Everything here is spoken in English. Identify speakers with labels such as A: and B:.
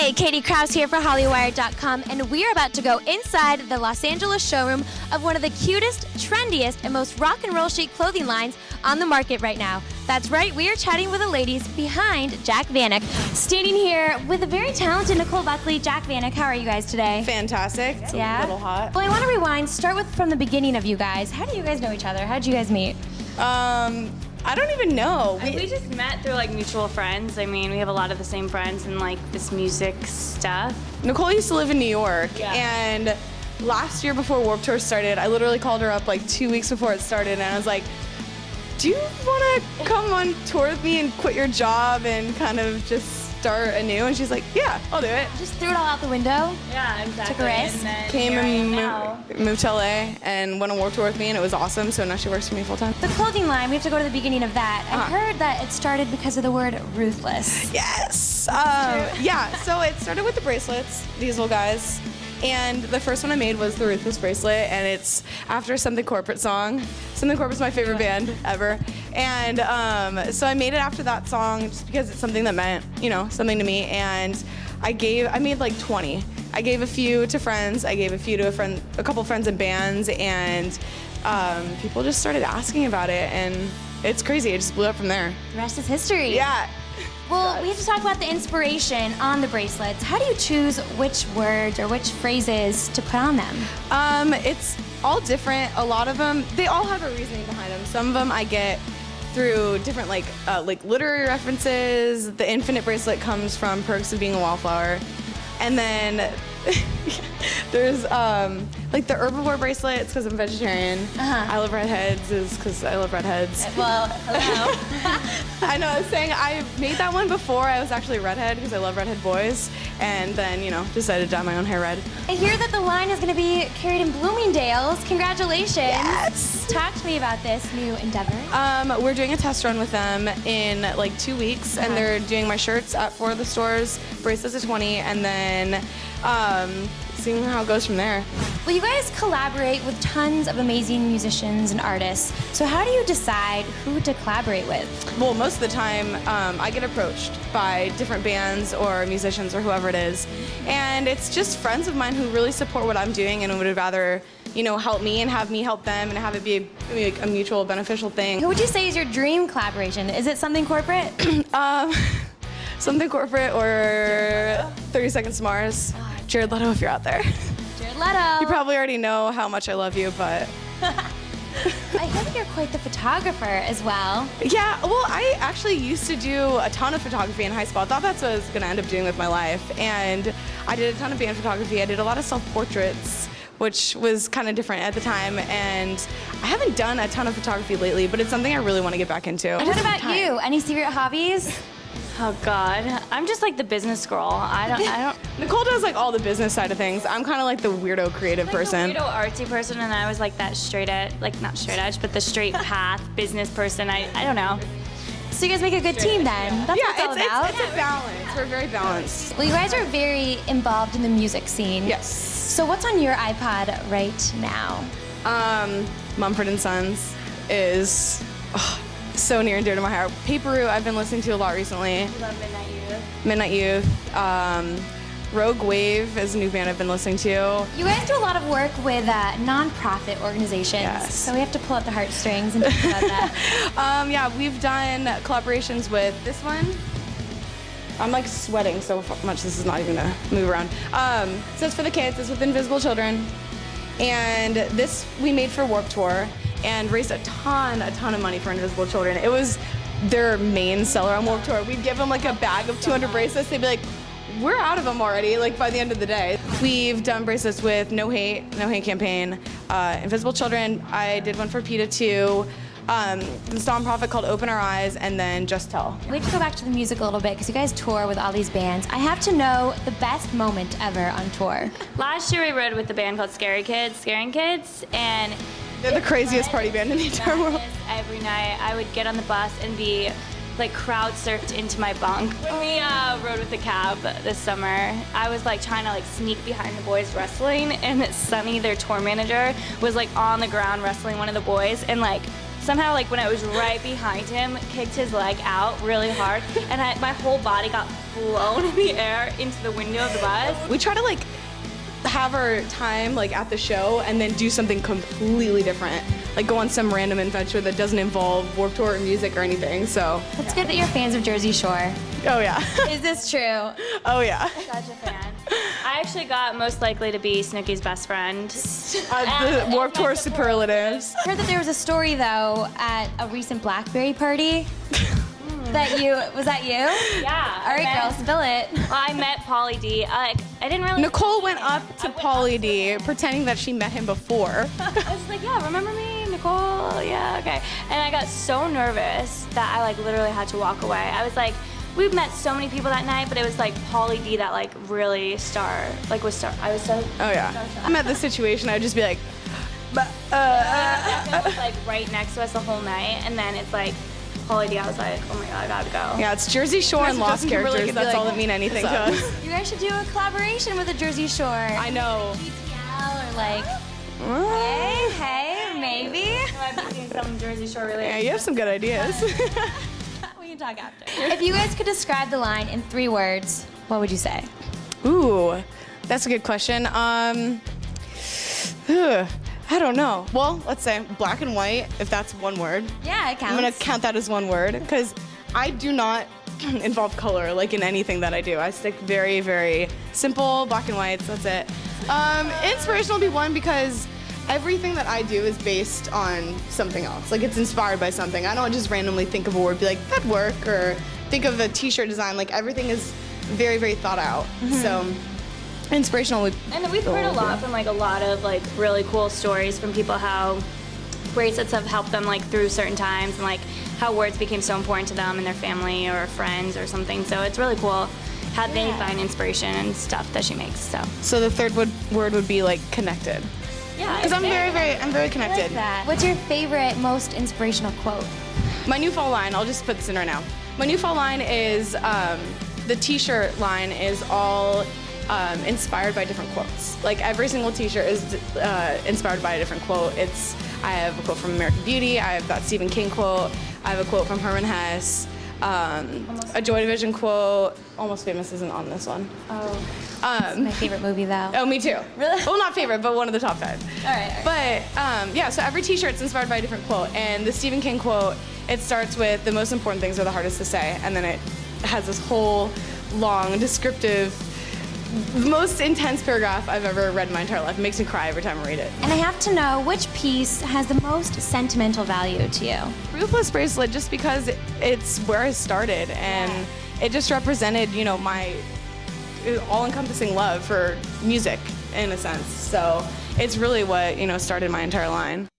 A: Hey, Katie Krause here for Hollywire.com, and we are about to go inside the Los Angeles showroom of one of the cutest, trendiest, and most rock and roll chic clothing lines on the market right now. That's right, we are chatting with the ladies behind Jac Vanek. Standing here with the very talented Nicole Buckley. Jac Vanek, how are you guys today?
B: Fantastic. It's a little hot.
A: Well, I want to rewind, start with from the beginning of you guys. How do you guys know each other? How did you guys meet?
B: I don't even know.
C: We just met through like mutual friends. I mean, we have a lot of the same friends and like this music stuff.
B: Nicole used to live in New York,
C: Yeah.
B: and last year before Warped Tour started, I literally called her up like 2 weeks before it started, and I was like, do you want to come on tour with me and quit your job and kind of just start anew? And she's like, yeah, I'll do it.
A: Just threw it all out the window?
C: Yeah, exactly.
A: Took a risk.
C: And then
B: Came
C: here I am
B: and
C: now.
B: moved to LA and went on Warped Tour with me, and it was awesome, so now she works for me full time.
A: The clothing line, we have to go to the beginning of that. I
B: Uh-huh.
A: heard that it started because of the word ruthless.
B: Yes. Yeah. So it started with the bracelets, these little guys, and the first one I made was the Ruthless bracelet, and it's after Something Corporate song. Something Corporate's my favorite band ever, and so I made it after that song just because it's something that meant, something to me. And I made like 20. I gave a few to friends. I gave a few to a couple friends in bands, and people just started asking about it, and it's crazy. It just blew up from there.
A: The rest is history.
B: Yeah.
A: Well, we have to talk about the inspiration on the bracelets. How do you choose which words or which phrases to put on them?
B: It's all different. A lot of them, they all have a reasoning behind them. Some of them I get through different like literary references. The Infinite bracelet comes from Perks of Being a Wallflower. And then there's like the herbivore bracelet, it's because I'm vegetarian. I love redheads is because I love redheads.
A: Well, hello.
B: I know, I was saying I made that one before I was actually a redhead because I love redhead boys, and then, decided to dye my own hair red.
A: I hear that the line is going to be carried in Bloomingdale's. Congratulations.
B: Yes!
A: Talk to me about this new endeavor.
B: We're doing a test run with them in like 2 weeks, and they're doing my shirts at 4 of the stores, bracelets at 20, and then seeing how it goes from there.
A: Well, you guys collaborate with tons of amazing musicians and artists. So how do you decide who to collaborate with?
B: Well, most of the time, I get approached by different bands or musicians or whoever it is, and it's just friends of mine who really support what I'm doing and would rather, help me and have me help them and have it be a mutual beneficial thing.
A: Who would you say is your dream collaboration? Is it Something Corporate?
B: Something Corporate or 30 Seconds to Mars. Jared Leto, if you're out there.
A: Jared Leto.
B: You probably already know how much I love you, but...
A: I hear that you're quite the photographer as well.
B: Yeah, well, I actually used to do a ton of photography in high school. I thought that's what I was going to end up doing with my life. And I did a ton of band photography. I did a lot of self-portraits, which was kind of different at the time. And I haven't done a ton of photography lately, but it's something I really want to get back into.
A: And what about you? Any secret hobbies?
C: Oh God, I'm just like the business girl. I don't.
B: Nicole does like all the business side of things. I'm kind of like the weirdo creative person.
C: The weirdo artsy person, and I was like that straight edge, like not straight edge, but the straight path business person. I don't know.
A: So you guys make a good team then. That's what it's all about.
B: It's a balance. We're very balanced.
A: Well, you guys are very involved in the music scene.
B: Yes.
A: So what's on your iPod right now?
B: Mumford & Sons is so near and dear to my heart. Paperoo, I've been listening to a lot recently.
C: Love Midnight Youth.
B: Midnight Youth. Rogue Wave is a new band I've been listening to.
A: You guys do a lot of work with non-profit organizations.
B: Yes.
A: So we have to pull out the heartstrings and talk about that.
B: Yeah, we've done collaborations with this one. I'm like sweating so much this is not even gonna move around. So it's for the kids, it's with Invisible Children. And this we made for Warped Tour and raised a ton of money for Invisible Children. It was their main seller on Warped Tour. We'd give them like a bag of 200 bracelets. They'd be like, we're out of them already, like by the end of the day. We've done bracelets with No Hate campaign, Invisible Children. I did one for PETA too. This nonprofit called Open Our Eyes, and then Just Tell.
A: We have to go back to the music a little bit because you guys tour with all these bands. I have to know the best moment ever on tour.
C: Last year we rode with a band called Scaring Kids, and
B: They're the craziest party band in the entire world.
C: Every night I would get on the bus and be like crowd surfed into my bunk. When we rode with the cab this summer, I was like trying to like sneak behind the boys wrestling, and Sunny, their tour manager, was like on the ground wrestling one of the boys and like somehow like when I was right behind him, kicked his leg out really hard, and my whole body got blown in the air into the window of the bus.
B: We try to like have our time like at the show and then do something completely different. Like go on some random adventure that doesn't involve Warped Tour or music or anything, so.
A: It's good that you're fans of Jersey Shore.
B: Oh yeah.
A: Is this true?
B: Oh yeah.
C: Such a fan. I actually got most likely to be Snooki's best friend.
B: The Warped Tour superlatives.
A: I heard that there was a story though at a recent BlackBerry party. Was that you?
C: Yeah.
A: All right, girl, spill it.
C: Well, I met Pauly D. I didn't really.
B: Nicole went up to Pauly D pretending that she met him before.
C: I was just like, yeah, remember me, Nicole? Yeah, okay. And I got so nervous that I like literally had to walk away. I was like, we've met so many people that night, but it was like Pauly D that like really was star. I was so.
B: Oh yeah. I'm at this situation, I would just be like,
C: I was like right next to us the whole night, and then it's like Pauly D. I was like, oh my god, I gotta go.
B: Yeah, it's Jersey Shore and Lost characters. That's all that mean anything to us.
A: You guys should do a collaboration with the Jersey Shore.
B: I know.
A: BTL or like, hey, maybe.
C: I've seen some Jersey Shore related.
B: Yeah, you have some good ideas.
A: We can talk after. If you guys could describe the line in 3 words, what would you say?
B: Ooh, that's a good question. I don't know. Well, let's say black and white, if that's one word.
A: Yeah, it counts.
B: I'm gonna count that as one word, because I do not involve color like in anything that I do. I stick very, very simple, black and whites, that's it. Inspirational would be one, because everything that I do is based on something else. Like it's inspired by something. I don't just randomly think of a word, be like, that'd work, or think of a t-shirt design. Like everything is very, very thought out. So inspirational would.
C: And we've heard a lot from like a lot of like really cool stories from people how bracelets have helped them like through certain times, and like how words became so important to them and their family or friends or something. So it's really cool how they find inspiration and stuff that she makes.
B: So the third word would be like connected.
C: Yeah,
B: Because I'm very connected.
A: I like that. What's your favorite, most inspirational quote?
B: My new fall line, I'll just put this in right now. My new fall line is, the t-shirt line is all inspired by different quotes. Like every single t-shirt is inspired by a different quote. I have a quote from American Beauty, I have that Stephen King quote, I have a quote from Herman Hesse, a Joy Division quote. Almost Famous isn't on this one.
A: Oh. It's my favorite movie though.
B: Oh, me too.
A: Really?
B: Well, not favorite, but one of the top 5.
A: All right.
B: But yeah, so every t-shirt's inspired by a different quote, and the Stephen King quote, it starts with the most important things are the hardest to say, and then it has this whole long, descriptive, most intense paragraph I've ever read in my entire life. It makes me cry every time I read it.
A: And I have to know, which piece has the most sentimental value to you?
B: Ruthless bracelet, just because it's where I started, and it just represented, you know, my all-encompassing love for music in a sense. So it's really what, you know, started my entire line.